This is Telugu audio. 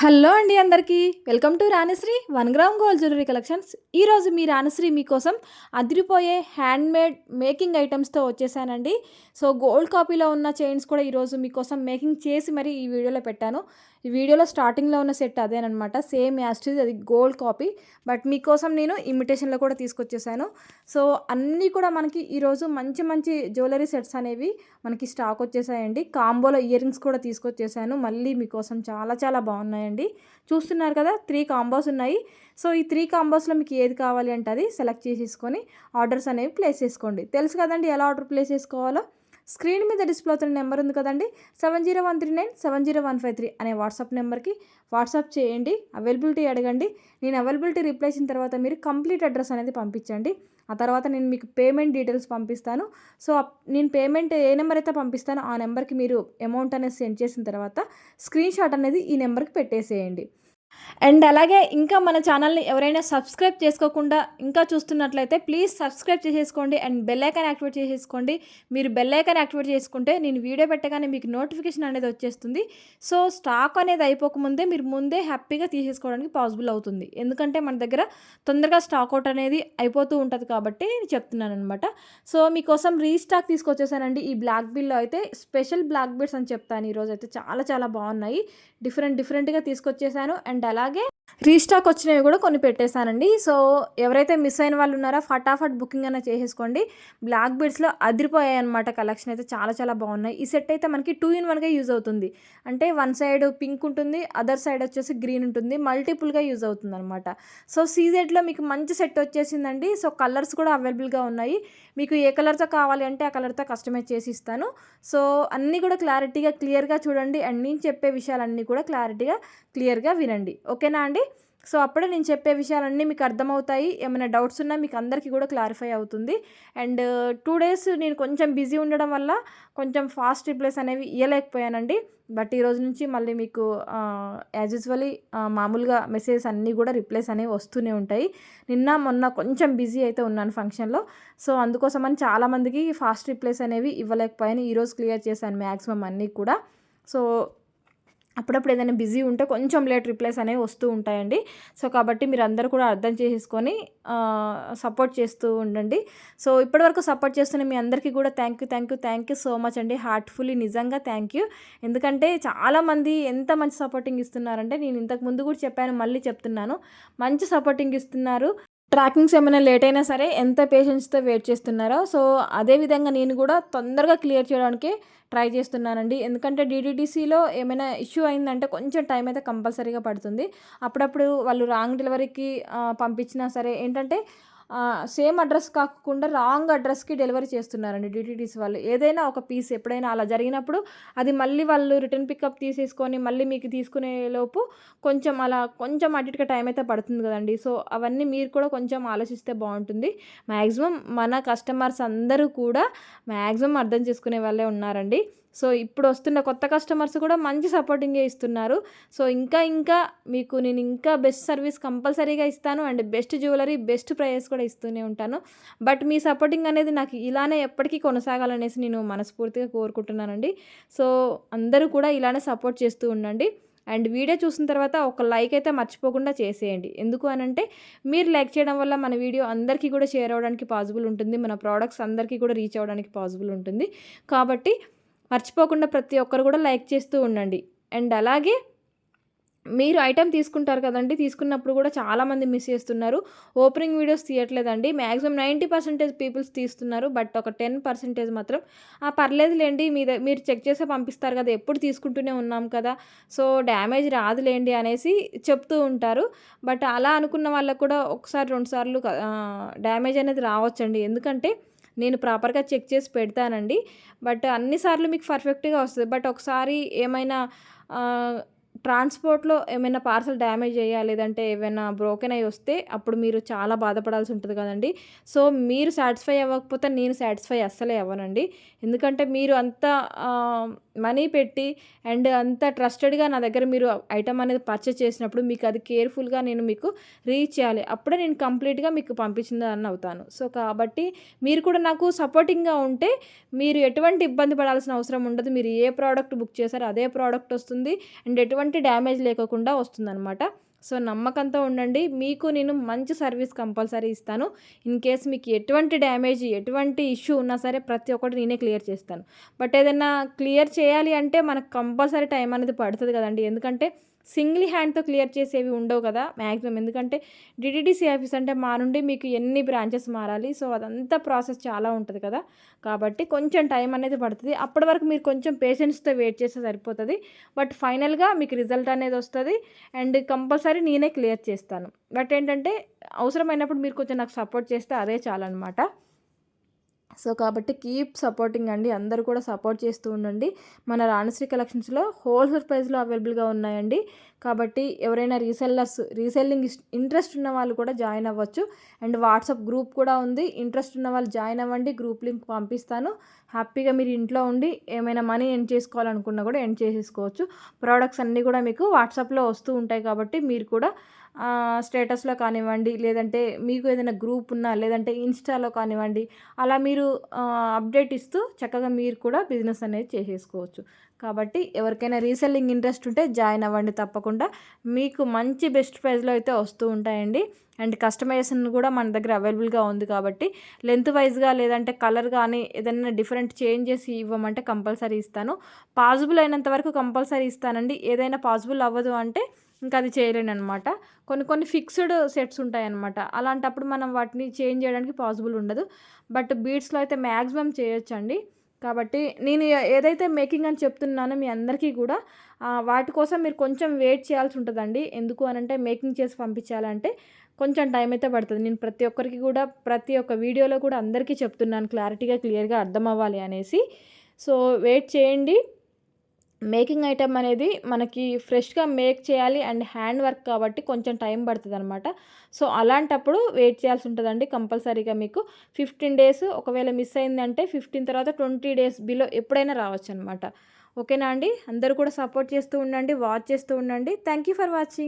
హలో అండి అందరికీ welcome to Ranishri 1 gram gold jewellery collections. ఈరోజు మీ రాణిశ్రీ మీకోసం అదిరిపోయే హ్యాండ్మేడ్ మేకింగ్ ఐటమ్స్తో వచ్చేసానండి. సో గోల్డ్ కాపీలో ఉన్న చైన్స్ కూడా ఈరోజు మీకోసం మేకింగ్ చేసి మరి ఈ వీడియోలో పెట్టాను. ఈ వీడియోలో స్టార్టింగ్లో ఉన్న సెట్ అదేనమాట, సేమ్ యాస్టిజ్, అది గోల్డ్ కాపీ. బట్ మీకోసం నేను ఇమిటేషన్లో కూడా తీసుకొచ్చేసాను. సో అన్నీ కూడా మనకి ఈరోజు మంచి మంచి జ్యువెలరీ సెట్స్ అనేవి మనకి స్టాక్ వచ్చేసాయండి. కాంబోలో ఇయర్ రింగ్స్ కూడా తీసుకొచ్చేసాను మళ్ళీ మీకోసం, చాలా చాలా బాగున్నాయండి. చూస్తున్నారు కదా, 3 కాంబోస్ ఉన్నాయి. సో ఈ 3 కాంబోస్లో మీకు ఏది కావాలి అంటే అది సెలెక్ట్ చేసేసుకొని ఆర్డర్స్ అనేవి ప్లేస్ చేసుకోండి. తెలుసు కదండి ఎలా ఆర్డర్ ప్లేస్ చేసుకోవాలో. స్క్రీన్ మీద డిస్ప్లే అవుతున్న నెంబర్ ఉంది కదండి, 7013970153 అనే వాట్సాప్ నెంబర్కి వాట్సాప్ చేయండి. అవైలబిలిటీ అడగండి. నేను అవైలబిలిటీ రిప్లై ఇచ్చిన తర్వాత మీరు కంప్లీట్ అడ్రస్ అనేది పంపించండి. ఆ తర్వాత నేను మీకు పేమెంట్ డీటెయిల్స్ పంపిస్తాను. సో నేను పేమెంట్ ఏ నెంబర్ అయితే పంపిస్తానో ఆ నెంబర్కి మీరు అమౌంట్ అనేది సెండ్ చేసిన తర్వాత స్క్రీన్ షాట్ అనేది ఈ నెంబర్కి పెట్టేసేయండి. అండ్ అలాగే ఇంకా మన ఛానల్ని ఎవరైనా సబ్స్క్రైబ్ చేసుకోకుండా ఇంకా చూస్తున్నట్లయితే ప్లీజ్ సబ్స్క్రైబ్ చేసేసుకోండి అండ్ బెల్ ఐకాన్ యాక్టివేట్ చేసేసుకోండి. మీరు బెల్ ఐకాన్ యాక్టివేట్ చేసుకుంటే నేను వీడియో పెట్టగానే మీకు నోటిఫికేషన్ అనేది వచ్చేస్తుంది. సో స్టాక్ అనేది అయిపోకముందే మీరు ముందే హ్యాపీగా తీసేసుకోవడానికి పాసిబుల్ అవుతుంది. ఎందుకంటే మన దగ్గర తొందరగా స్టాక్ అవుట్ అనేది అయిపోతూ ఉంటుంది కాబట్టి నేను చెప్తున్నాను అనమాట. సో మీకోసం రీస్టాక్ తీసుకొచ్చేసానండి. ఈ బ్లాక్ బిల్లో అయితే స్పెషల్ బ్లాక్ బిడ్స్ అని చెప్తాను. ఈరోజు అయితే చాలా చాలా బాగున్నాయి. డిఫరెంట్గా తీసుకొచ్చేసాను. అండ్ అలాగే రీస్టాక్ వచ్చినవి కూడా కొన్ని పెట్టేశానండి. సో ఎవరైతే మిస్ అయిన వాళ్ళు ఉన్నారో ఫటాఫట్ బుకింగ్ అనేది చేసేసుకోండి. బ్లాక్ బీడ్స్లో అదిరిపోయాయి అనమాట. కలెక్షన్ అయితే చాలా చాలా బాగున్నాయి. ఈ సెట్ అయితే మనకి 2 in 1గా యూజ్ అవుతుంది. అంటే వన్ సైడ్ పింక్ ఉంటుంది, అదర్ సైడ్ వచ్చేసి గ్రీన్ ఉంటుంది, మల్టిపుల్గా యూజ్ అవుతుంది అనమాట. సో సీజెడ్లో మీకు మంచి సెట్ వచ్చేసిందండి. సో కలర్స్ కూడా అవైలబుల్గా ఉన్నాయి. మీకు ఏ కలర్తో కావాలి అంటే ఆ కలర్తో కస్టమైజ్ చేసి ఇస్తాను. సో అన్నీ కూడా క్లారిటీగా క్లియర్గా చూడండి. అండ్ నేను చెప్పే విషయాలన్నీ కూడా క్లియర్గా వినండి. ఓకేనా అండి? సో అప్పుడే నేను చెప్పే విషయాలన్నీ మీకు అర్థమవుతాయి. ఏమైనా డౌట్స్ ఉన్నా మీకు అందరికీ కూడా క్లారిఫై అవుతుంది. అండ్ 2 days నేను కొంచెం బిజీ ఉండడం వల్ల కొంచెం ఫాస్ట్ రిప్లైస్ అనేవి ఇవ్వలేకపోయానండి. బట్ ఈరోజు నుంచి మళ్ళీ మీకు యాజ్ యూజువలీ మామూలుగా మెసేజెస్ అన్నీ కూడా రిప్లైస్ అనేవి వస్తూనే ఉంటాయి. నిన్న మొన్న కొంచెం బిజీ అయితే ఉన్నాను ఫంక్షన్లో. సో అందుకోసమని చాలామందికి ఫాస్ట్ రిప్లైస్ అనేవి ఇవ్వలేకపోయాను. ఈరోజు క్లియర్ చేశాను మ్యాక్సిమం అన్నీ కూడా. సో అప్పుడప్పుడు ఏదైనా బిజీ ఉంటే కొంచెం లేట్ రిప్లైస్ అనేవి వస్తూ ఉంటాయండి. సో కాబట్టి మీరు అందరూ కూడా అర్థం చేసుకొని సపోర్ట్ చేస్తూ ఉండండి. సో ఇప్పటివరకు సపోర్ట్ చేస్తున్న మీ అందరికీ కూడా థ్యాంక్ యూ సో మచ్ అండి. హార్ట్ఫుల్లీ నిజంగా థ్యాంక్ యూ. ఎందుకంటే చాలామంది ఎంత మంచి సపోర్టింగ్ ఇస్తున్నారంటే, నేను ఇంతకు ముందు కూడా చెప్పాను, మళ్ళీ చెప్తున్నాను, మంచి సపోర్టింగ్ ఇస్తున్నారు. ట్రాకింగ్స్ ఏమైనా లేట్ అయినా సరే ఎంత పేషెన్స్తో వెయిట్ చేస్తున్నారో, సో అదేవిధంగా నేను కూడా తొందరగా క్లియర్ చేయడానికి ట్రై చేస్తున్నానండి. ఎందుకంటే డీటీడీసీలో ఏమైనా ఇష్యూ అయిందంటే కొంచెం టైం అయితే కంపల్సరీగా పడుతుంది. అప్పుడప్పుడు వాళ్ళు రాంగ్ డెలివరీకి పంపించినా సరే ఏంటంటే సేమ్ అడ్రస్ కాకుండా రాంగ్ అడ్రస్కి డెలివరీ చేస్తున్నారండి డీటీడీసీ వాళ్ళు. ఏదైనా ఒక పీస్ ఎప్పుడైనా అలా జరిగినప్పుడు అది మళ్ళీ వాళ్ళు రిటర్న్ పికప్ తీసేసుకొని మళ్ళీ మీకు తీసుకునే లోపు కొంచెం అటు ఇటుగా టైం అయితే పడుతుంది కదండి. సో అవన్నీ మీరు కూడా కొంచెం ఆలోచిస్తే బాగుంటుంది. మ్యాక్సిమం మన కస్టమర్స్ అందరూ కూడా మ్యాక్సిమం అర్థం చేసుకునే వాళ్ళే ఉన్నారండి. సో ఇప్పుడు వస్తున్న కొత్త కస్టమర్స్ కూడా మంచి సపోర్టింగే ఇస్తున్నారు. సో ఇంకా మీకు నేను ఇంకా బెస్ట్ సర్వీస్ కంపల్సరీగా ఇస్తాను. And best jewellery, best price కూడా ఇస్తూనే ఉంటాను. బట్ మీ సపోర్టింగ్ అనేది నాకు ఇలానే ఎప్పటికీ కొనసాగాలనేసి నేను మనస్ఫూర్తిగా కోరుకుంటున్నానండి. సో అందరూ కూడా ఇలానే సపోర్ట్ చేస్తూ ఉండండి. అండ్ వీడియో చూసిన తర్వాత ఒక లైక్ అయితే మర్చిపోకుండా చేసేయండి. ఎందుకు అనంటే మీరు లైక్ చేయడం వల్ల మన వీడియో అందరికీ కూడా షేర్ అవ్వడానికి పాసిబుల్ ఉంటుంది. మన ప్రోడక్ట్స్ అందరికీ కూడా రీచ్ అవ్వడానికి పాసిబుల్ ఉంటుంది. కాబట్టి మర్చిపోకుండా ప్రతి ఒక్కరు కూడా లైక్ చేస్తూ ఉండండి. అండ్ అలాగే మీరు ఐటెం తీసుకుంటారు కదండి, తీసుకున్నప్పుడు కూడా చాలామంది మిస్ చేస్తున్నారు. ఓపెనింగ్ వీడియోస్ తీయట్లేదండి. మ్యాక్సిమం 90% పీపుల్స్ తీస్తున్నారు. బట్ ఒక 10% మాత్రం పర్లేదులేండి, మీరు చెక్ చేసే పంపిస్తారు కదా, ఎప్పుడు తీసుకుంటూనే ఉన్నాం కదా, సో డ్యామేజ్ రాదులేండి అనేసి చెప్తూ ఉంటారు. బట్ అలా అనుకున్న వాళ్ళకు కూడా ఒకసారి 2 సార్లు డ్యామేజ్ అనేది రావచ్చండి. ఎందుకంటే నేను ప్రాపర్గా చెక్ చేసి పెడతానండి. బట్ అన్నిసార్లు మీకు పర్ఫెక్ట్గా వస్తుంది. బట్ ఒకసారి ఏమైనా ట్రాన్స్పోర్ట్లో ఏమైనా పార్సల్ డ్యామేజ్ అయ్యా లేదంటే ఏమైనా బ్రోకెన్ అయ్యి వస్తే అప్పుడు మీరు చాలా బాధపడాల్సి ఉంటుంది కదండి. సో మీరు సాటిస్ఫై అవ్వకపోతే నేను సాటిస్ఫై అస్సలే అవ్వనండి. ఎందుకంటే మీరు అంత మనీ పెట్టి అండ్ అంత ట్రస్టెడ్గా నా దగ్గర మీరు ఐటమ్ అనేది పర్చేస్ చేసినప్పుడు మీకు అది కేర్ఫుల్గా నేను మీకు రీచ్ చేయాలి. అప్పుడే నేను కంప్లీట్గా మీకు పంపించిందని అవుతాను. సో కాబట్టి మీరు కూడా నాకు సపోర్టింగ్గా ఉంటే మీరు ఎటువంటి ఇబ్బంది పడాల్సిన అవసరం ఉండదు. మీరు ఏ ప్రోడక్ట్ బుక్ చేశారో అదే ప్రోడక్ట్ వస్తుంది. అండ్ ఎటువంటి ఎటువంటి డ్యామేజ్ లేకోకుండా వస్తుందన్నమాట. సో నమ్మకంతో ఉండండి. మీకు నేను మంచి సర్వీస్ కంపల్సరీ ఇస్తాను. ఇన్ కేస్ మీకు ఎటువంటి డ్యామేజ్, ఎటువంటి ఇష్యూ ఉన్నా సరే ప్రతి ఒక్కటి నేనే క్లియర్ చేస్తాను. బట్ ఏదైనా క్లియర్ చేయాలి అంటే మనకు కంపల్సరీ టైం అనేది పడుతుంది కదండి. ఎందుకంటే సింగిల్ హ్యాండ్తో క్లియర్ చేసేవి ఉండవు కదా మ్యాక్సిమం. ఎందుకంటే డిటిడిసి ఆఫీస్ అంటే మా నుండి మీకు ఎన్ని బ్రాంచెస్ మారాలి, సో అదంతా ప్రాసెస్ చాలా ఉంటుంది కదా. కాబట్టి కొంచెం టైం అనేది పడుతుంది. అప్పటి వరకు మీరు కొంచెం పేషెన్స్తో వెయిట్ చేస్తే సరిపోతుంది. బట్ ఫైనల్గా మీకు రిజల్ట్ అనేది వస్తుంది అండ్ కంపల్సరీ నేనే క్లియర్ చేస్తాను. బట్ ఏంటంటే అవసరమైనప్పుడు మీరు కొంచెం నాకు సపోర్ట్ చేస్తే అదే చాలన్నమాట. సో కాబట్టి కీప్ సపోర్టింగ్ అండి. అందరూ కూడా సపోర్ట్ చేస్తూ ఉండండి. మన రాణిశ్రీ కలెక్షన్స్లో హోల్సేల్ ప్రైస్లో అవైలబుల్గా ఉన్నాయండి. కాబట్టి ఎవరైనా రీసెల్లింగ్ ఇంట్రెస్ట్ ఉన్న వాళ్ళు కూడా జాయిన్ అవ్వచ్చు. అండ్ వాట్సాప్ గ్రూప్ కూడా ఉంది. ఇంట్రెస్ట్ ఉన్న వాళ్ళు జాయిన్ అవ్వండి. గ్రూప్ లింక్ పంపిస్తాను. హ్యాపీగా మీరు ఇంట్లో ఉండి ఏమైనా మనీ ఎర్న్ చేసుకోవాలనుకున్నా కూడా ఎర్న్ చేసేసుకోవచ్చు. ప్రోడక్ట్స్ అన్నీ కూడా మీకు వాట్సాప్లో వస్తూ ఉంటాయి కాబట్టి మీరు కూడా స్టేటస్లో కానివ్వండి, లేదంటే మీకు ఏదైనా గ్రూప్ ఉన్నా, లేదంటే ఇన్స్టాలో కానివ్వండి, అలా మీరు అప్డేట్ ఇస్తూ చక్కగా మీరు కూడా బిజినెస్ అనేది చేసేసుకోవచ్చు. కాబట్టి ఎవరికైనా రీసెల్లింగ్ ఇంట్రెస్ట్ ఉంటే జాయిన్ అవ్వండి తప్పకుండా. మీకు మంచి బెస్ట్ ప్రైస్లో అయితే వస్తూ ఉంటాయండి. అండ్ కస్టమైజేషన్ కూడా మన దగ్గర అవైలబుల్గా ఉంది కాబట్టి లెంత్ వైజ్గా లేదంటే కలర్ కానీ ఏదైనా డిఫరెంట్ చేంజ్ చేసి ఇవ్వమంటే కంపల్సరీ ఇస్తాను. పాసిబుల్ అయినంత వరకు కంపల్సరీ ఇస్తానండి. ఏదైనా పాసిబుల్ అవ్వదు అంటే ఇంకా అది చేయలేనమాట. కొన్ని ఫిక్స్డ్ సెట్స్ ఉంటాయన్నమాట. అలాంటప్పుడు మనం వాటిని చేంజ్ చేయడానికి పాసిబుల్ ఉండదు. బట్ బీడ్స్లో అయితే మ్యాక్సిమం చేయొచ్చండి. కాబట్టి నేను ఏదైతే మేకింగ్ అని చెప్తున్నానో మీ అందరికీ కూడా వాటి కోసం మీరు కొంచెం వెయిట్ చేయాల్సి ఉంటుందండి. ఎందుకు అనంటే మేకింగ్ చేసి పంపించాలంటే కొంచెం టైం అయితే పడుతుంది. నేను ప్రతి ఒక్కరికి కూడా ప్రతి ఒక్క వీడియోలో కూడా అందరికీ చెప్తున్నాను క్లియర్గా అర్థం అవ్వాలి అనేసి. సో వెయిట్ చేయండి. మేకింగ్ ఐటమ్ అనేది మనకి ఫ్రెష్గా మేక్ చేయాలి అండ్ హ్యాండ్ వర్క్ కాబట్టి కొంచెం టైం పడుతుంది అనమాట. సో అలాంటప్పుడు వెయిట్ చేయాల్సి ఉంటుందండి కంపల్సరీగా. మీకు 15 డేస్ ఒకవేళ మిస్ అయిందంటే 15 తర్వాత 20 డేస్ బిలో ఎప్పుడైనా రావచ్చు అనమాట. ఓకేనా అండి. అందరూ కూడా సపోర్ట్ చేస్తూ ఉండండి, వాచ్ చేస్తూ ఉండండి. Thank you for watching.